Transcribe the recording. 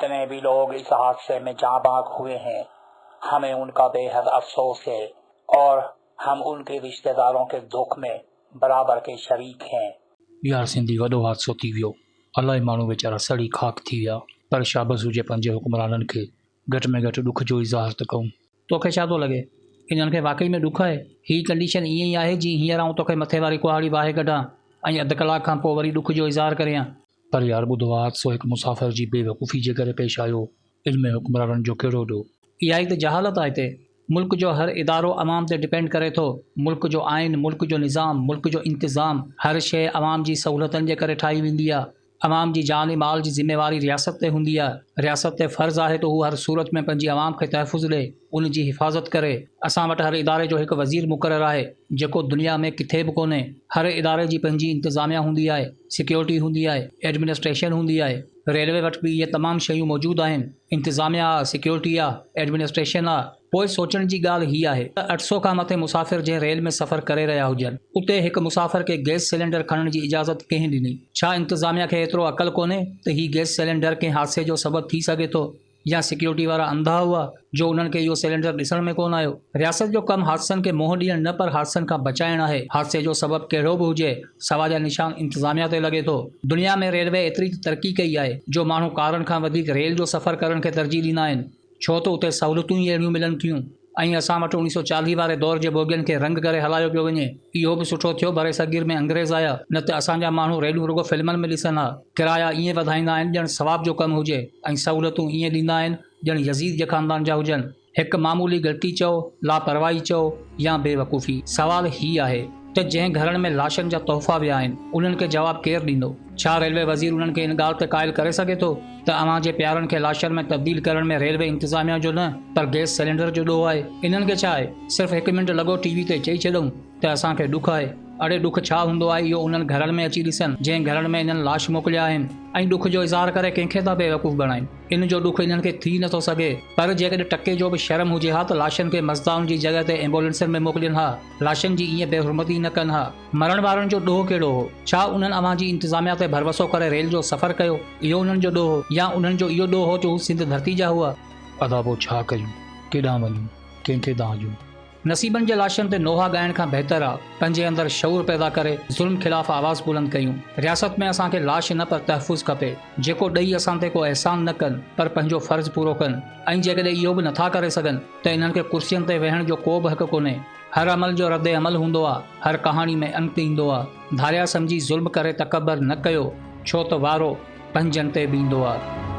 जितने भी लोग इस हादसे में जाँ बाँग हुए हैं, हमें उनका बेहद अफसोस है और हम उनके रिश्तेदारों के दुख में बराबर के शरीक हैं। यार सिंधी वॾो हादसो थी वियो। अलाए माण्हू वीचारा सड़ी खाक थी विया। पर शाबस हुजे पंहिंजे हुक्मराननि खे घटि में घटि ॾुख जो इज़हार त कयूं। तोखे छा थो लॻे इन्हनि खे वाक़ई में ॾुख आहे? हीअ कंडीशन ईअं ई आहे जीअं हींअर आऊं तोखे मथे वारी कुहाड़ी वाहे कढां ऐं अधु कलाक खां पोइ वरी ॾुख जो इज़हार करियां? पर यार ॿुधो, हादसो हिकु मुसाफ़िर जी बेवकूफ़ी जे करे पेश आयो। इल्म हुक्मराननि जो कहिड़ो ॾोह? इहा ई त जहालत आहे हिते। मुल्क जो हर इदारो अवाम ते डिपेंड करे थो। मुल्क जो आइन, मुल्क जो निज़ाम, मुल्क जो इंतिज़ाम, हर शइ अवाम जी सहूलियतनि जे करे ठाही वेंदी आहे। अवाम जी जान ऐं माल जी ज़िम्मेवारी रियासत ते हूंदी आहे। रियासत ते फ़र्ज़ु आहे त हू हर सूरत में पंहिंजी अवाम खे तहफ़ुज़ ॾे, उन जी हिफ़ाज़त करे। असां वटि हर इदारे जो हिकु वज़ीर मुक़ररु आहे जेको दुनिया में किथे बि कोन्हे। हर इदारे जी पंहिंजी इंतिज़ामिया हूंदी आहे, सिक्योरिटी हूंदी आहे, एडमिनिस्ट्रेशन हूंदी आहे। रेलवे वटि बि इहे तमामु शयूं मौजूदु आहिनि। इंतिज़ामिया आहे, सिक्योरिटी आहे, एडमिनिस्ट्रेशन आहे। पोइ सोचण जी ॻाल्हि हीअ आहे त 800 खां मथे मुसाफ़िर जंहिं रेल में सफ़र करे रहिया हुजनि, उते हिकु मुसाफ़िर खे गैस सिलेंडर खणण जी इजाज़त कंहिं ॾिनी? छा इंतिज़ामिया खे एतिरो अक़ल कोन्हे त हीउ गैस सिलेंडर कंहिं हादसे जो सबबु थी सघे थो? या सिक्योरिटी वारा अंधा हुआ जो उन्हनि खे इहो सिलेंडर ॾिसण में कोन आयो? रियासत जो कमु हादसनि खे मोह ॾियणु न, पर हादसनि खां बचाइणु आहे। हादसे जो सबबु कहिड़ो बि हुजे, सवाल जा निशान इंतिज़ामिया ते लॻे थो। दुनिया में रेलवे एतिरी तरक़ी कई आहे जो माण्हू कारनि खां वधीक रेल जो सफ़र करण खे तरजीह ॾींदा आहिनि, छो त उते सहूलियतूं ई अहिड़ियूं मिलनि थियूं। ऐं असां वटि 1940 वारे दौर जे बोगियुनि खे रंग करे हलायो पियो वञे। इहो बि सुठो थियो बरे सगीर में अंग्रेज़ आया, न त असांजा माण्हू रेलूं रुगो फिल्मनि में ॾिसनि हा। किराया ईअं वधाईंदा आहिनि ॼण सवाब जो कमु हुजे, ऐं सहूलियतूं ईअं ॾींदा आहिनि ॼण यज़ीद जे ख़ानदान जा हुजनि। हिकु मामूली ग़लती चओ, लापरवाही चओ या बेवकूफ़ी। सवाल हीअ आहे त जंहिं घरनि में लाशनि जा तोहफ़ा विया आहिनि, उन्हनि खे जवाबु केरु ॾींदो? छा रेलवे वज़ीर उन्हनि खे इन ॻाल्हि ते क़ाइल करे सघे थो त अव्हां जे प्यारनि खे लाशनि में तब्दील करण में रेलवे इंतिज़ामिया जो न, पर गैस सिलेंडर जो ॾोह आहे? इन्हनि खे छा आहे, सिर्फ़ु 1 मिंट लॻो टीवी ते चई छॾूं त असांखे ॾुख आहे। अड़े ॾुख छा हूंदो आहे इहो उन्हनि घरनि में अची ॾिसनि जंहिं घरनि में इन्हनि लाश मोकिलिया आहिनि, ऐं ॾुख जो इज़हार करे कंहिंखे था बेवकूफ़ बणाइनि? इन जो ॾुख इन्हनि खे थी नथो सघे। पर जेकॾहिं टके जो बि शर्म हुजे हा त लाशनि खे मज़दाउनि जी जॻह ते एम्बुलेंसनि में मोकिलियनि हा, लाशनि जी ईअं बेहुरमती न कनि हा। मरण वारनि जो ॾोह कहिड़ो हो? छा उन्हनि अवां जी इंतिज़ामिया ते भरवसो करे रेल जो सफ़र कयो? इहो उन्हनि जो ॾोह हो? या उन्हनि जो इहो ॾोह हो जो हू सिंध धरती जा हुआ? अदा पोइ छा कयूं, केॾां वञूं, कंहिंखे दांजूं? नसीबनि जे लाशनि ते नोहा ॻाइण खां बहितर आहे पंहिंजे अंदरि शऊर पैदा करे ज़ुल्म ख़िलाफ़ आवाज़ बुलंद कयूं। रियासत में असांखे लाश न, पर तहफ़ुज़ खपे, जेको ॾेई असां ते को एहसान न कनि, पर पंहिंजो फ़र्ज़ु पूरो कनि। ऐं जेकॾहिं इहो बि नथा करे सघनि त इन्हनि खे कुर्सियुनि ते वेहण जो को बि हक़ कोन्हे। हर अमल जो रद्द अमल हूंदो आहे, हर कहाणी में अंत ईंदो आहे। धारिया सम्झी ज़ुल्म करे तकबर न कयो, छो त वारो पंजनि ते बींदो आहे।